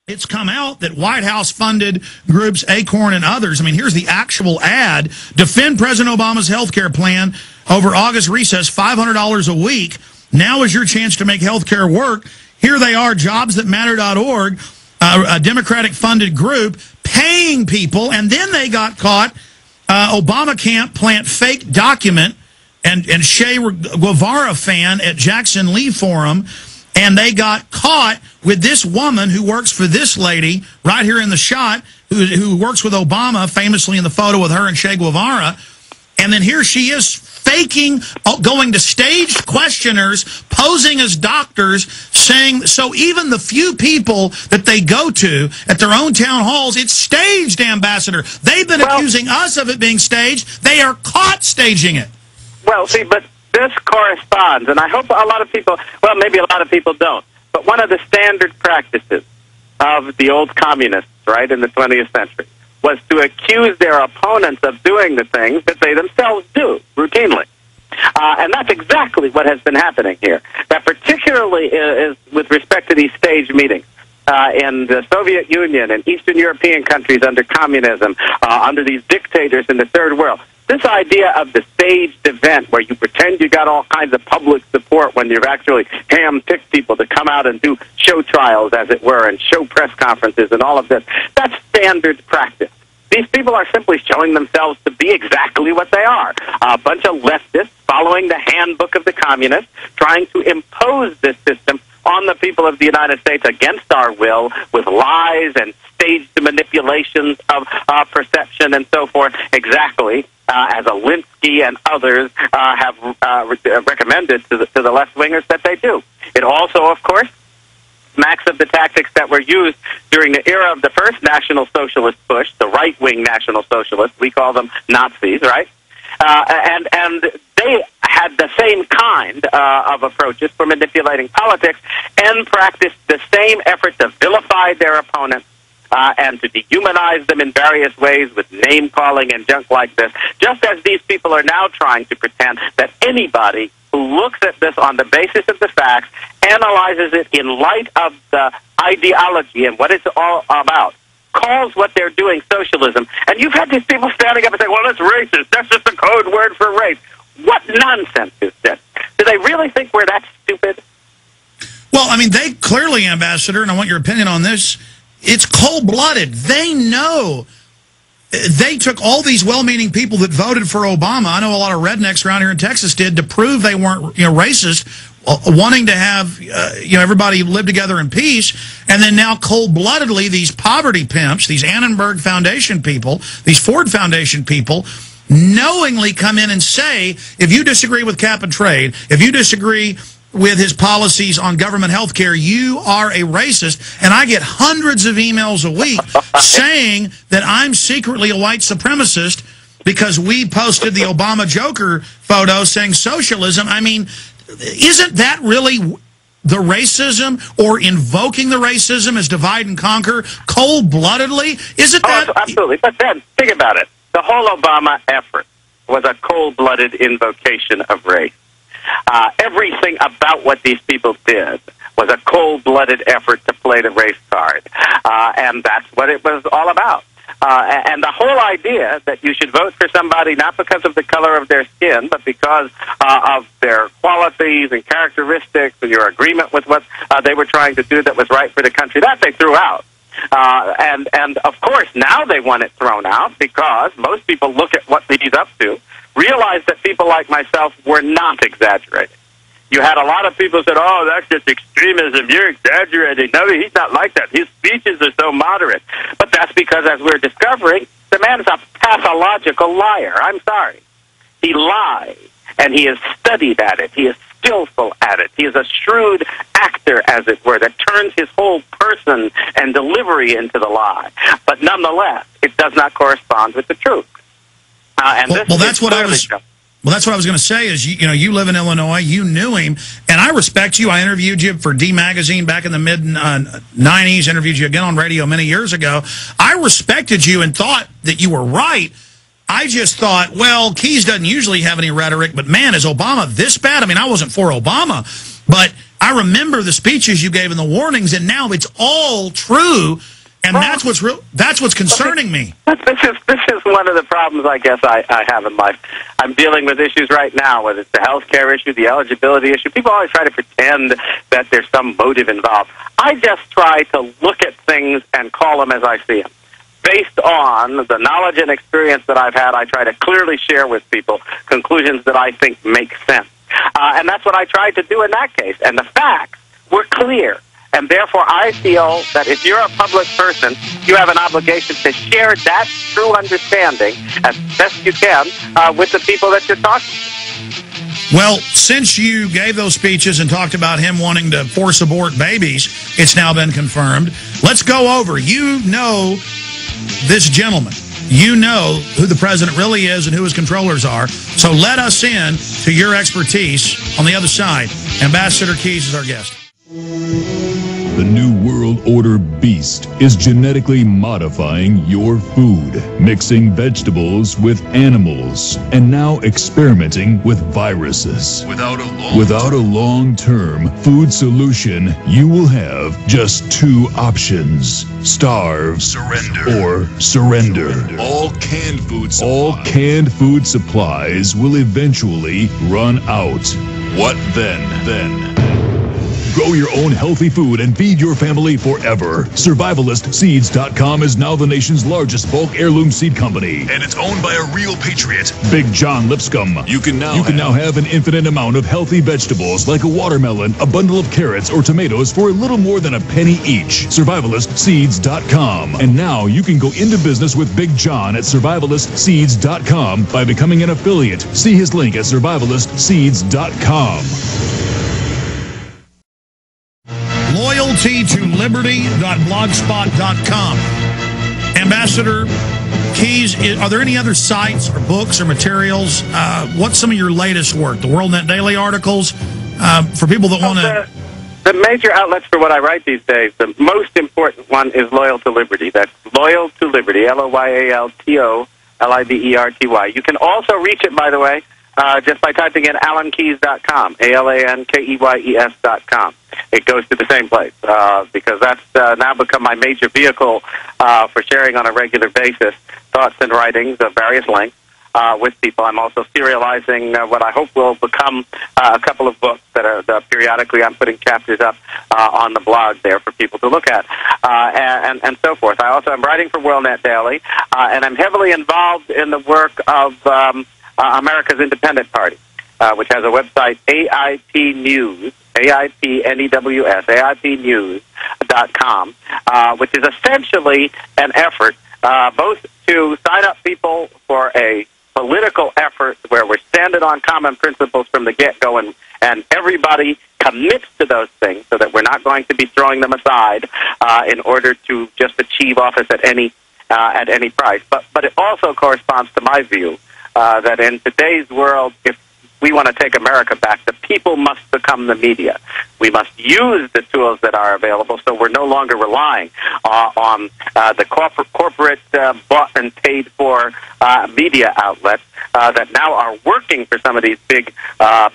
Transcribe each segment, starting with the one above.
It's come out that White House-funded groups, Acorn and others, I mean, here's the actual ad, defend President Obama's health care plan over August recess, $500 a week. Now is your chance to make health care work. Here they are, jobsthatmatter.org, a Democratic-funded group, paying people, and then they got caught. Obama camp plant fake document, and Che Guevara fan at Jackson Lee Forum, and they got caught with this woman who works for this lady right here in the shot, who works with Obama, famously in the photo with her and Che Guevara. And then here she is faking, going to staged questioners, posing as doctors, saying, so even the few people that they go to at their own town halls, it's staged, Ambassador. They've been accusing us of it being staged. They are caught staging it. Well, see, but this corresponds, and I hope a lot of people, well, maybe a lot of people don't, but one of the standard practices of the old communists, right, in the 20th century, was to accuse their opponents of doing the things that they themselves do routinely. And that's exactly what has been happening here. That particularly is with respect to these stage meetings. In the Soviet Union and Eastern European countries under communism, under these dictators in the Third World, this idea of the staged event where you pretend you got all kinds of public support when you've actually hand-picked people to come out and do show trials, as it were, and show press conferences and all of this, that's standard practice. These people are simply showing themselves to be exactly what they are, a bunch of leftists following the handbook of the communists, trying to impose this system on the people of the United States against our will, with lies and staged manipulations of perception and so forth, exactly as Alinsky and others have recommended to the left-wingers that they do. It also, of course, smacks of the tactics that were used during the era of the first National Socialist push, the right-wing National Socialists. We call them Nazis, right? And they had the same kind of approaches for manipulating politics and practiced the same effort to vilify their opponents and to dehumanize them in various ways with name-calling and junk like this, just as these people are now trying to pretend that anybody who looks at this on the basis of the facts, analyzes it in light of the ideology and what it's all about, calls what they're doing socialism. And you've had these people standing up and saying, well, that's racist. That's just a code word for race. What nonsense is this? Do they really think we're that stupid? Well, I mean, they clearly, Ambassador, and I want your opinion on this, it's cold-blooded. They know. They took all these well-meaning people that voted for Obama. I know a lot of rednecks around here in Texas did, to prove they weren't, racist, wanting to have, everybody live together in peace. And then now cold-bloodedly, these poverty pimps, these Annenberg Foundation people, these Ford Foundation people, knowingly come in and say, if you disagree with cap and trade, if you disagree with his policies on government health care, you are a racist. And I get hundreds of emails a week saying that I'm secretly a white supremacist because we posted the Obama Joker photo saying socialism. I mean, isn't that really the racism, or invoking the racism as divide and conquer cold-bloodedly? Isn't that... Oh, absolutely. But then, think about it. The whole Obama effort was a cold-blooded invocation of race. Everything about what these people did was a cold-blooded effort to play the race card. And that's what it was all about. And the whole idea that you should vote for somebody not because of the color of their skin, but because of their qualities and characteristics and your agreement with what they were trying to do that was right for the country, that they threw out. And of course, now they want it thrown out because most people look at what he's up to, realize that people like myself were not exaggerating. You had a lot of people said, oh, that's just extremism. You're exaggerating. No, he's not like that. His speeches are so moderate. But that's because, as we're discovering, the man is a pathological liar. I'm sorry. He lies, and he has studied at it. He is skillful at it. He is a shrewd actor, as it were, that turns his whole person and delivery into the lie. But nonetheless, it does not correspond with the truth. That's what I was going to say is, you live in Illinois, you knew him, and I respect you. I interviewed you for D Magazine back in the mid-90s, interviewed you again on radio many years ago. I respected you and thought that you were right. I just thought, well, Keyes doesn't usually have any rhetoric, but man, is Obama this bad? I mean, I wasn't for Obama, but I remember the speeches you gave and the warnings, and now it's all true. And that's what's concerning me. This is one of the problems I guess I have in life. I'm dealing with issues right now, whether it's the health care issue, the eligibility issue. People always try to pretend that there's some motive involved. I just try to look at things and call them as I see them. Based on the knowledge and experience that I've had, I try to clearly share with people conclusions that I think make sense. And that's what I tried to do in that case. And the facts were clear. And therefore, I feel that if you're a public person, you have an obligation to share that true understanding as best you can with the people that you're talking to. Well, since you gave those speeches and talked about him wanting to force abort babies, it's now been confirmed. Let's go over. You know this gentleman. You know who the president really is and who his controllers are. So let us in to your expertise on the other side. Ambassador Keyes is our guest. The New World Order beast is genetically modifying your food, mixing vegetables with animals, and now experimenting with viruses. Without a long-term food solution, you will have just two options: starve, or surrender. All canned food supplies will eventually run out. What then? Grow your own healthy food and feed your family forever. SurvivalistSeeds.com is now the nation's largest bulk heirloom seed company, and it's owned by a real patriot, Big John Lipscomb. You can now have an infinite amount of healthy vegetables like a watermelon, a bundle of carrots, or tomatoes for a little more than a penny each. SurvivalistSeeds.com. And now you can go into business with Big John at SurvivalistSeeds.com by becoming an affiliate. See his link at SurvivalistSeeds.com. Loyalty to liberty.blogspot.com. Ambassador Keyes, are there any other sites or books or materials? What's some of your latest work? The WorldNet Daily articles? For people that want to... The major outlets for what I write these days, the most important one is Loyal to Liberty. That's Loyal to Liberty, LOYALTOLIBERTY. You can also reach it, by the way, just by typing in AlanKeyes.com, ALANKEYES.com. It goes to the same place because that's now become my major vehicle for sharing on a regular basis thoughts and writings of various lengths with people. I'm also serializing what I hope will become a couple of books that periodically I'm putting chapters up on the blog there for people to look at and so forth. I also am writing for WorldNet Daily, and I'm heavily involved in the work of America's Independent Party, which has a website, AIP News, AIPNEWS, AIPnews.com, which is essentially an effort both to sign up people for a political effort where we're standing on common principles from the get-go, and everybody commits to those things so that we're not going to be throwing them aside in order to just achieve office at any price. But it also corresponds to my view that in today's world, if we want to take America back, the people must become the media. We must use the tools that are available so we're no longer relying on the corporate bought and paid for media outlets that now are working for some of these big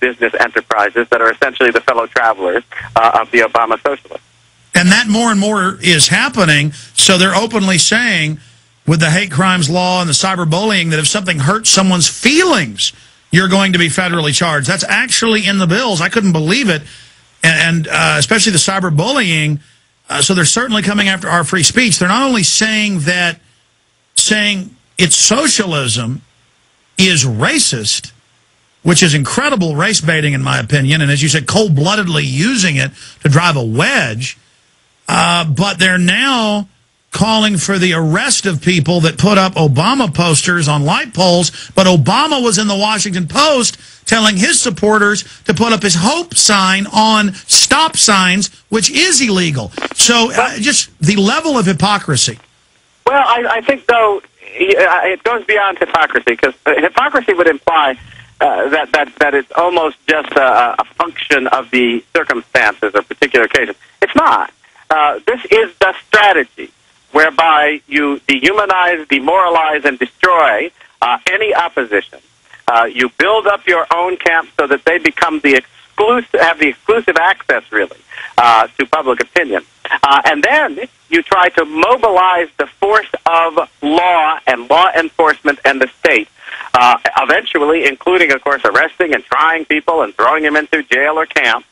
business enterprises that are essentially the fellow travelers of the Obama socialists. And that more and more is happening, so they're openly saying with the hate crimes law and the cyberbullying that if something hurts someone's feelings, you're going to be federally charged. That's actually in the bills. I couldn't believe it, and especially the cyberbullying. So they're certainly coming after our free speech. They're not only saying it's socialism is racist, which is incredible race baiting in my opinion, and as you said, cold-bloodedly using it to drive a wedge, but they're now calling for the arrest of people that put up Obama posters on light poles, but Obama was in the Washington Post telling his supporters to put up his hope sign on stop signs, which is illegal. So just the level of hypocrisy. Well, I think, though, it goes beyond hypocrisy, because hypocrisy would imply that it's almost just a function of the circumstances or particular occasion. It's not. This is the strategy whereby you dehumanize, demoralize, and destroy any opposition. You build up your own camp so that they become the the exclusive access, really, to public opinion. And then you try to mobilize the force of law and law enforcement and the state, eventually including, of course, arresting and trying people and throwing them into jail or camp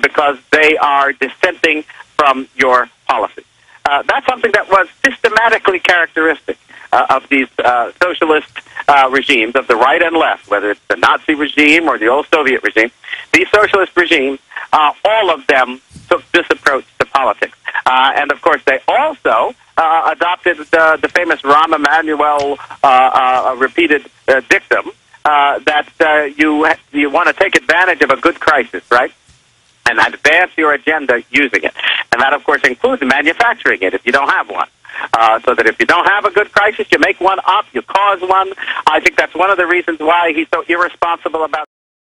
because they are dissenting from your policy. That's something that was systematically characteristic of these socialist regimes of the right and left, whether it's the Nazi regime or the old Soviet regime. These socialist regimes, all of them took this approach to politics. And, of course, they also adopted the famous Rahm Emanuel repeated dictum that you want to take advantage of a good crisis, right? And advance your agenda using it. And that, of course, includes manufacturing it if you don't have one. So that if you don't have a good crisis, you make one up, you cause one. I think that's one of the reasons why he's so irresponsible about